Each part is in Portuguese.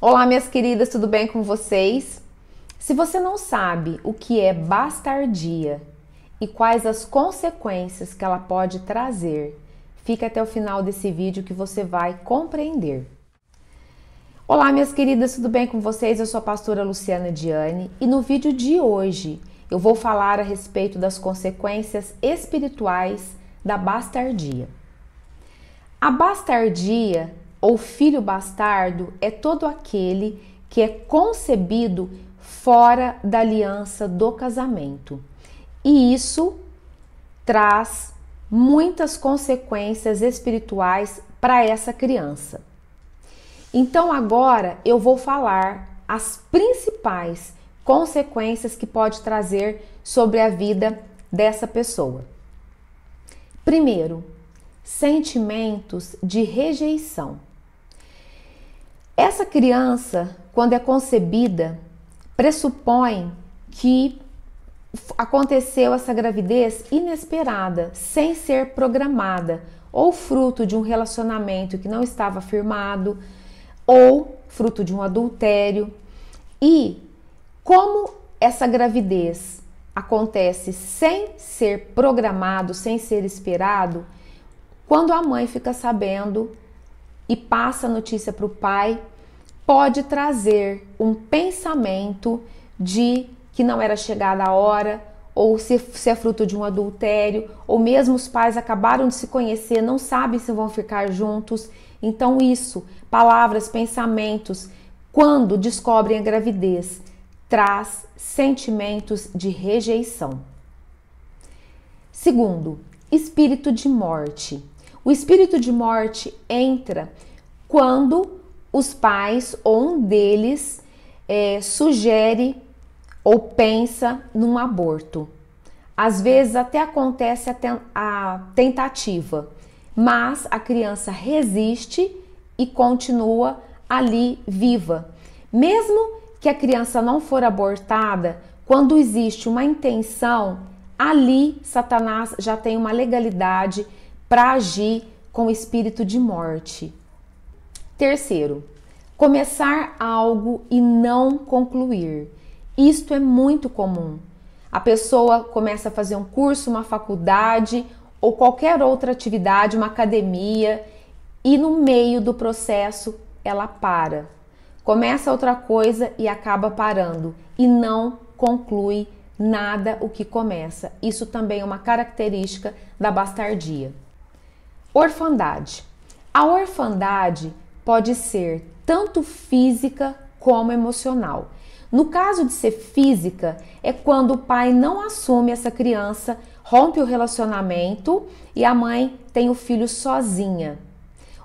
Olá, minhas queridas, tudo bem com vocês? Se você não sabe o que é bastardia e quais as consequências que ela pode trazer, fica até o final desse vídeo que você vai compreender. Olá, minhas queridas, tudo bem com vocês? Eu sou a pastora Luciana Diane e no vídeo de hoje eu vou falar a respeito das consequências espirituais da bastardia. A bastardia ou filho bastardo é todo aquele que é concebido fora da aliança do casamento. E isso traz muitas consequências espirituais para essa criança. Então agora eu vou falar as principais consequências que pode trazer sobre a vida dessa pessoa. Primeiro, sentimentos de rejeição. Essa criança, quando é concebida, pressupõe que aconteceu essa gravidez inesperada, sem ser programada, ou fruto de um relacionamento que não estava firmado, ou fruto de um adultério. E como essa gravidez acontece sem ser programado, sem ser esperado, quando a mãe fica sabendo e passa a notícia para o pai, pode trazer um pensamento de que não era chegada a hora, ou se é fruto de um adultério, ou mesmo os pais acabaram de se conhecer, não sabem se vão ficar juntos. Então isso, palavras, pensamentos, quando descobrem a gravidez, traz sentimentos de rejeição. Segundo, espírito de morte. O espírito de morte entra quando os pais ou um deles sugere ou pensa num aborto. Às vezes até acontece a tentativa, mas a criança resiste e continua ali viva. Mesmo que a criança não for abortada, quando existe uma intenção, ali Satanás já tem uma legalidade para agir com o espírito de morte. Terceiro, começar algo e não concluir. Isto é muito comum. A pessoa começa a fazer um curso, uma faculdade ou qualquer outra atividade, uma academia, e no meio do processo ela para. Começa outra coisa e acaba parando e não conclui nada o que começa. Isso também é uma característica da bastardia. Orfandade. A orfandade pode ser tanto física como emocional. No caso de ser física, é quando o pai não assume essa criança, rompe o relacionamento e a mãe tem o filho sozinha.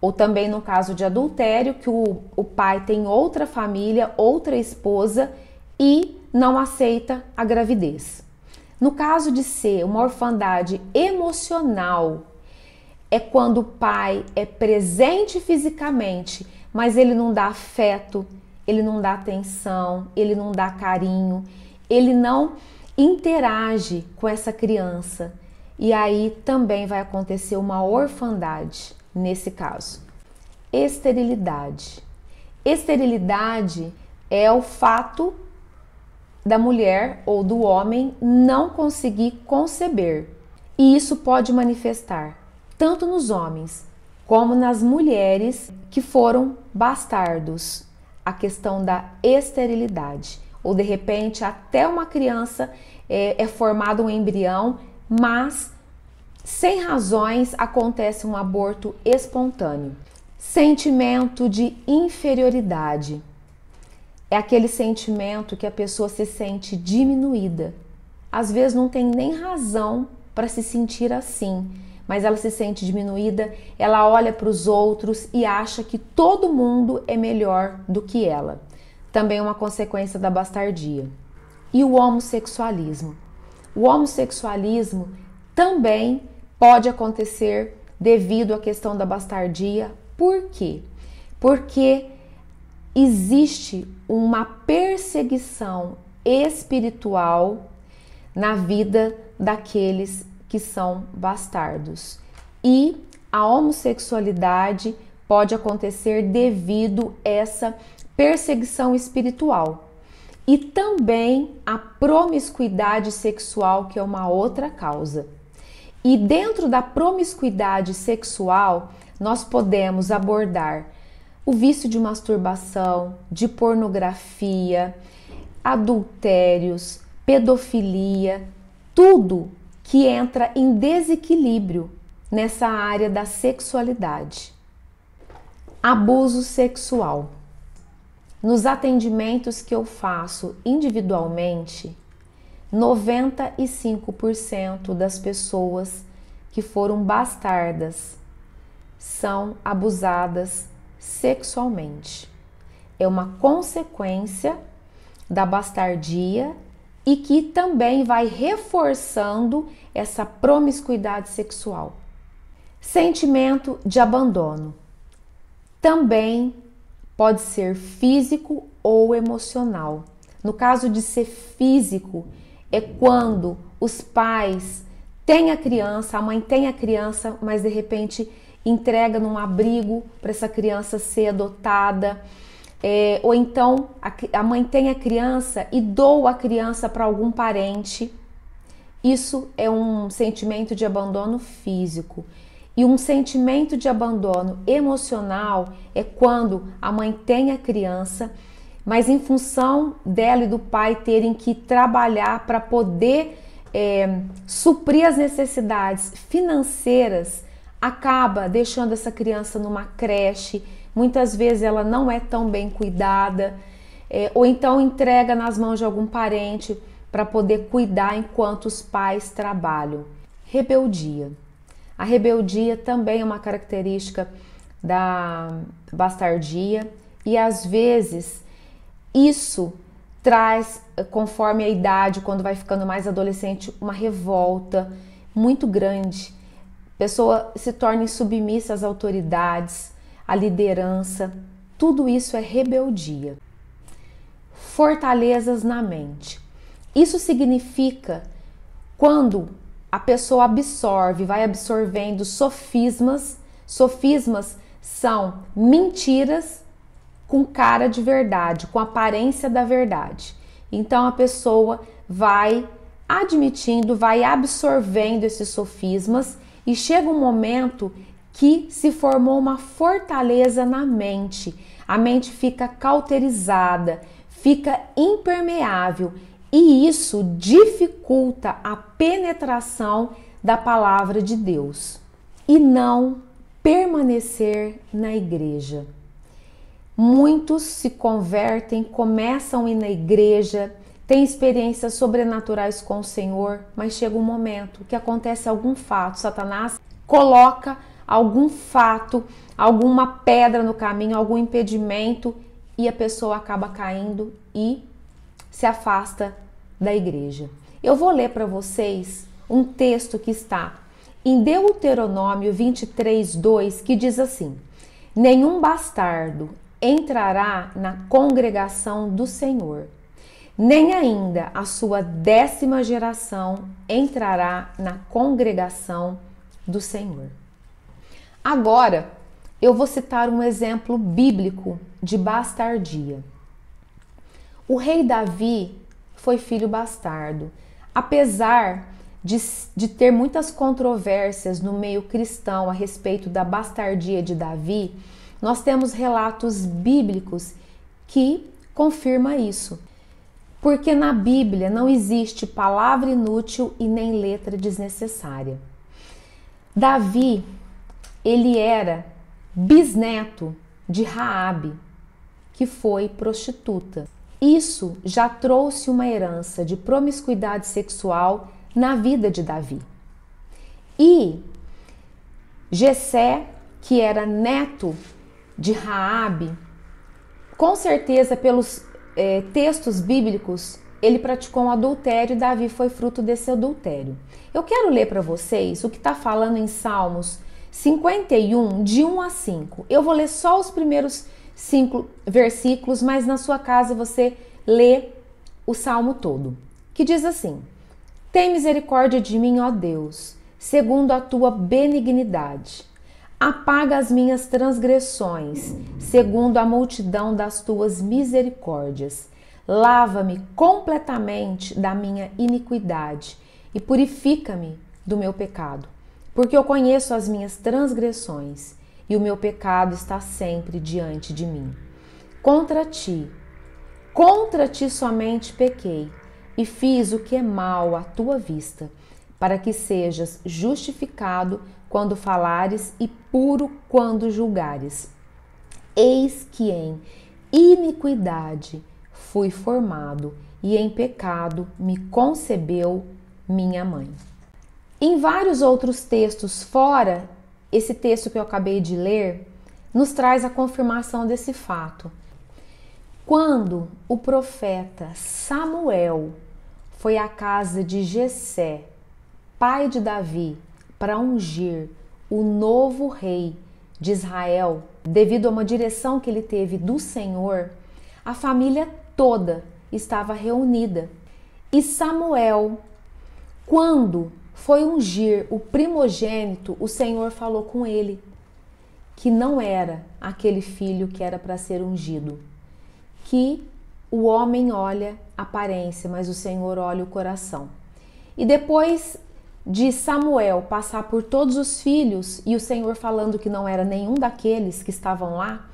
Ou também no caso de adultério, que o pai tem outra família, outra esposa e não aceita a gravidez. No caso de ser uma orfandade emocional, é quando o pai é presente fisicamente, mas ele não dá afeto, ele não dá atenção, ele não dá carinho, ele não interage com essa criança. E aí também vai acontecer uma orfandade nesse caso. Esterilidade. Esterilidade é o fato da mulher ou do homem não conseguir conceber. E isso pode manifestar tanto nos homens como nas mulheres que foram bastardos, a questão da esterilidade. Ou de repente até uma criança é formado um embrião, mas sem razões acontece um aborto espontâneo. Sentimento de inferioridade. É aquele sentimento que a pessoa se sente diminuída. Às vezes não tem nem razão para se sentir assim, mas ela se sente diminuída, ela olha para os outros e acha que todo mundo é melhor do que ela. Também uma consequência da bastardia. E o homossexualismo. O homossexualismo também pode acontecer devido à questão da bastardia. Por quê? Porque existe uma perseguição espiritual na vida daqueles que são bastardos. E a homossexualidade pode acontecer devido a essa perseguição espiritual. E também a promiscuidade sexual, que é uma outra causa. E dentro da promiscuidade sexual, nós podemos abordar o vício de masturbação, de pornografia, adultérios, pedofilia, tudo que entra em desequilíbrio nessa área da sexualidade. Abuso sexual. Nos atendimentos que eu faço individualmente, 95% das pessoas que foram bastardas são abusadas sexualmente. É uma consequência da bastardia e que também vai reforçando essa promiscuidade sexual. Sentimento de abandono. Também pode ser físico ou emocional. No caso de ser físico, é quando os pais têm a criança, a mãe tem a criança, mas de repente entrega num abrigo para essa criança ser adotada, ou então a mãe tem a criança e doa a criança para algum parente. Isso é um sentimento de abandono físico. E um sentimento de abandono emocional é quando a mãe tem a criança, mas em função dela e do pai terem que trabalhar para poder suprir as necessidades financeiras, acaba deixando essa criança numa creche. Muitas vezes ela não é tão bem cuidada, ou então entrega nas mãos de algum parente para poder cuidar enquanto os pais trabalham. Rebeldia. A rebeldia também é uma característica da bastardia e às vezes isso traz, conforme a idade, quando vai ficando mais adolescente, uma revolta muito grande. A pessoa se torna insubmissa às autoridades, à liderança. Tudo isso é rebeldia. Fortalezas na mente. Isso significa quando a pessoa absorve, vai absorvendo sofismas. Sofismas são mentiras com cara de verdade, com aparência da verdade. Então a pessoa vai admitindo, vai absorvendo esses sofismas e chega um momento que se formou uma fortaleza na mente. A mente fica cauterizada, fica impermeável. E isso dificulta a penetração da palavra de Deus e não permanecer na igreja. Muitos se convertem, começam a ir na igreja, têm experiências sobrenaturais com o Senhor, mas chega um momento que acontece algum fato, Satanás coloca algum fato, alguma pedra no caminho, algum impedimento e a pessoa acaba caindo e se afasta da igreja. Eu vou ler para vocês um texto que está em Deuteronômio 23:2, que diz assim: nenhum bastardo entrará na congregação do Senhor, nem ainda a sua 10ª geração entrará na congregação do Senhor. Agora, eu vou citar um exemplo bíblico de bastardia. O rei Davi foi filho bastardo. Apesar de ter muitas controvérsias no meio cristão a respeito da bastardia de Davi, nós temos relatos bíblicos que confirmam isso. Porque na Bíblia não existe palavra inútil e nem letra desnecessária. Davi, ele era bisneto de Raabe, que foi prostituta. Isso já trouxe uma herança de promiscuidade sexual na vida de Davi. E Jessé, que era neto de Raabe, com certeza pelos textos bíblicos, ele praticou um adultério e Davi foi fruto desse adultério. Eu quero ler para vocês o que está falando em Salmos 51, de 1 a 5. Eu vou ler só os primeiros 5 versículos, mas na sua casa você lê o salmo todo, que diz assim: tem misericórdia de mim, ó Deus, segundo a tua benignidade. Apaga as minhas transgressões, segundo a multidão das tuas misericórdias. Lava-me completamente da minha iniquidade e purifica-me do meu pecado, porque eu conheço as minhas transgressões e o meu pecado está sempre diante de mim. Contra ti somente pequei e fiz o que é mal à tua vista, para que sejas justificado quando falares e puro quando julgares. Eis que em iniquidade fui formado e em pecado me concebeu minha mãe. Em vários outros textos, fora esse texto que eu acabei de ler, nos traz a confirmação desse fato. Quando o profeta Samuel foi à casa de Jessé, pai de Davi, para ungir o novo rei de Israel, devido a uma direção que ele teve do Senhor, a família toda estava reunida. E Samuel, quando foi ungir o primogênito, o Senhor falou com ele que não era aquele filho que era para ser ungido, que o homem olha a aparência, mas o Senhor olha o coração. E depois de Samuel passar por todos os filhos e o Senhor falando que não era nenhum daqueles que estavam lá,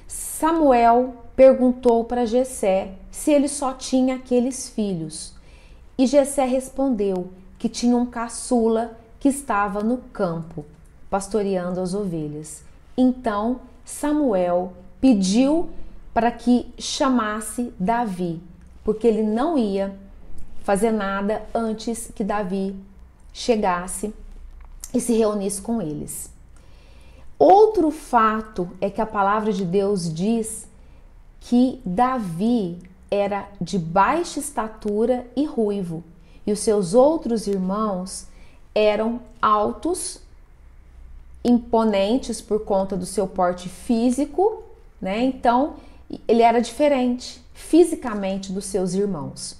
Samuel perguntou para Jessé se ele só tinha aqueles filhos. E Jessé respondeu que tinha um caçula que estava no campo, pastoreando as ovelhas. Então Samuel pediu para que chamasse Davi, porque ele não ia fazer nada antes que Davi chegasse e se reunisse com eles. Outro fato é que a palavra de Deus diz que Davi era de baixa estatura e ruivo, e os seus outros irmãos eram altos, imponentes por conta do seu porte físico, né? Então, ele era diferente fisicamente dos seus irmãos.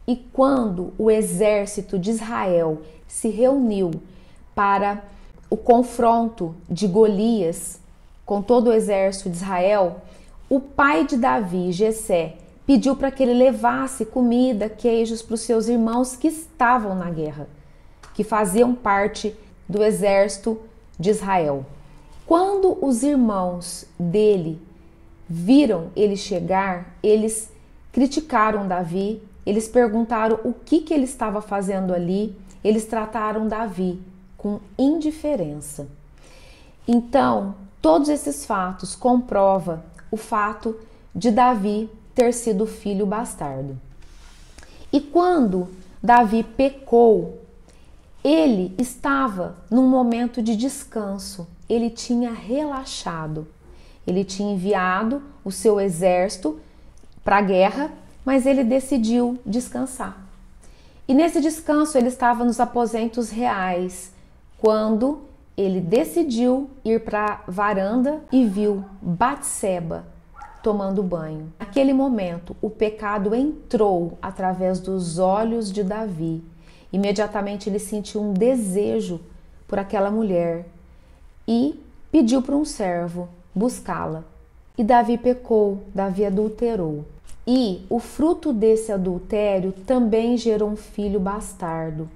E quando o exército de Israel se reuniu para o confronto de Golias com todo o exército de Israel, o pai de Davi, Jessé, pediu para que ele levasse comida, queijos para os seus irmãos que estavam na guerra, que faziam parte do exército de Israel. Quando os irmãos dele viram ele chegar, eles criticaram Davi, eles perguntaram o que ele estava fazendo ali, eles trataram Davi com indiferença. Então, todos esses fatos comprovam o fato de Davi ter sido filho bastardo. E quando Davi pecou, ele estava num momento de descanso, ele tinha relaxado, ele tinha enviado o seu exército para a guerra, mas ele decidiu descansar. E nesse descanso ele estava nos aposentos reais, quando ele decidiu ir para a varanda e viu Batseba tomando banho. Naquele momento, o pecado entrou através dos olhos de Davi. Imediatamente ele sentiu um desejo por aquela mulher e pediu para um servo buscá-la. E Davi pecou, Davi adulterou. E o fruto desse adultério também gerou um filho bastardo.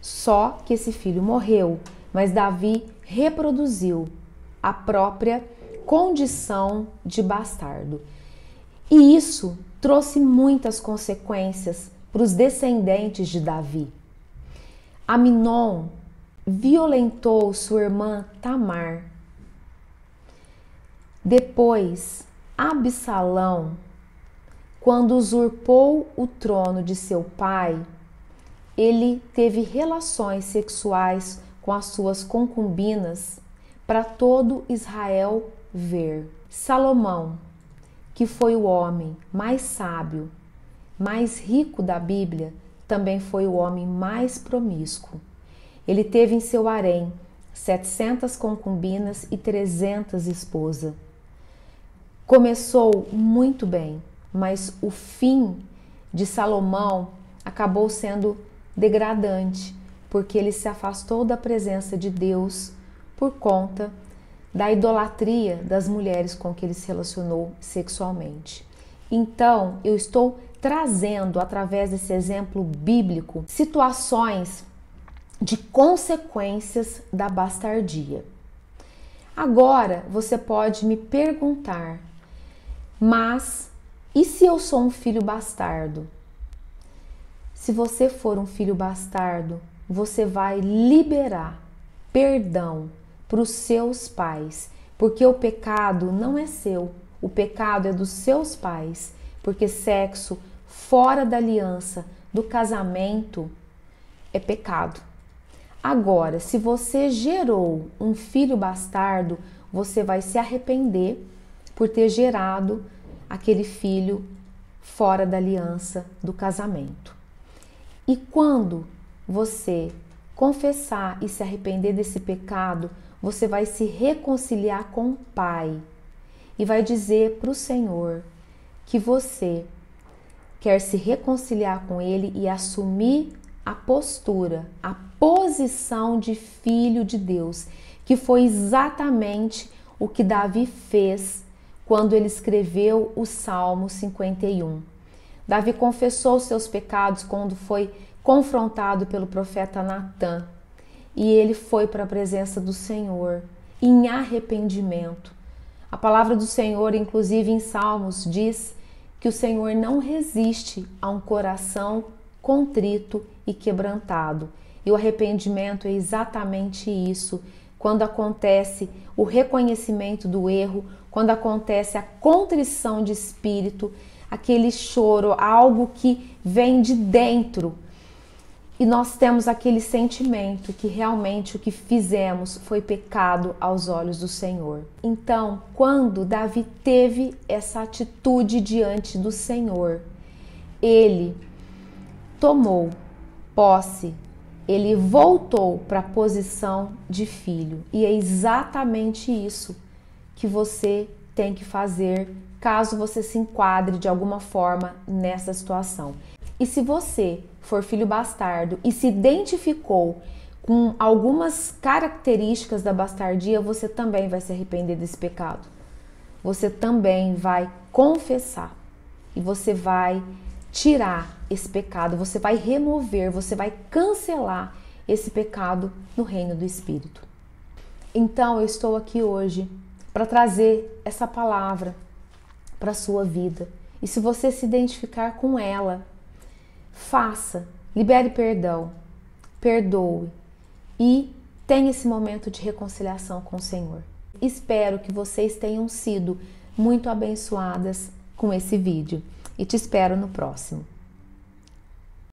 Só que esse filho morreu, mas Davi reproduziu a própria condição de bastardo. E isso trouxe muitas consequências para os descendentes de Davi. Aminon violentou sua irmã Tamar. Depois, Absalão, quando usurpou o trono de seu pai, ele teve relações sexuais com as suas concubinas para todo Israel ver. Salomão, que foi o homem mais sábio, mais rico da Bíblia, também foi o homem mais promíscuo. Ele teve em seu harém 700 concubinas e 300 esposas. Começou muito bem, mas o fim de Salomão acabou sendo degradante, porque ele se afastou da presença de Deus por conta da idolatria das mulheres com que ele se relacionou sexualmente. Então, eu estou trazendo, através desse exemplo bíblico, situações de consequências da bastardia. Agora, você pode me perguntar, mas e se eu sou um filho bastardo? Se você for um filho bastardo, você vai liberar perdão para os seus pais, porque o pecado não é seu, o pecado é dos seus pais, porque sexo fora da aliança, do casamento, é pecado. Agora, se você gerou um filho bastardo, você vai se arrepender por ter gerado aquele filho fora da aliança do casamento. E quando você confessar e se arrepender desse pecado, você vai se reconciliar com o Pai e vai dizer para o Senhor que você quer se reconciliar com Ele e assumir a postura, a posição de filho de Deus, que foi exatamente o que Davi fez quando ele escreveu o Salmo 51. Davi confessou seus pecados quando foi confrontado pelo profeta Natã e ele foi para a presença do Senhor em arrependimento. A palavra do Senhor, inclusive em Salmos, diz que o Senhor não resiste a um coração contrito e quebrantado. E o arrependimento é exatamente isso. Quando acontece o reconhecimento do erro, quando acontece a contrição de espírito, aquele choro, algo que vem de dentro. E nós temos aquele sentimento que realmente o que fizemos foi pecado aos olhos do Senhor. Então, quando Davi teve essa atitude diante do Senhor, ele tomou posse, ele voltou para a posição de filho. E é exatamente isso que você tem que fazer caso você se enquadre de alguma forma nessa situação. E se você for filho bastardo e se identificou com algumas características da bastardia, você também vai se arrepender desse pecado. Você também vai confessar e você vai tirar esse pecado, você vai remover, você vai cancelar esse pecado no reino do Espírito. Então eu estou aqui hoje para trazer essa palavra para a sua vida. E se você se identificar com ela, faça, libere perdão, perdoe e tenha esse momento de reconciliação com o Senhor. Espero que vocês tenham sido muito abençoadas com esse vídeo e te espero no próximo.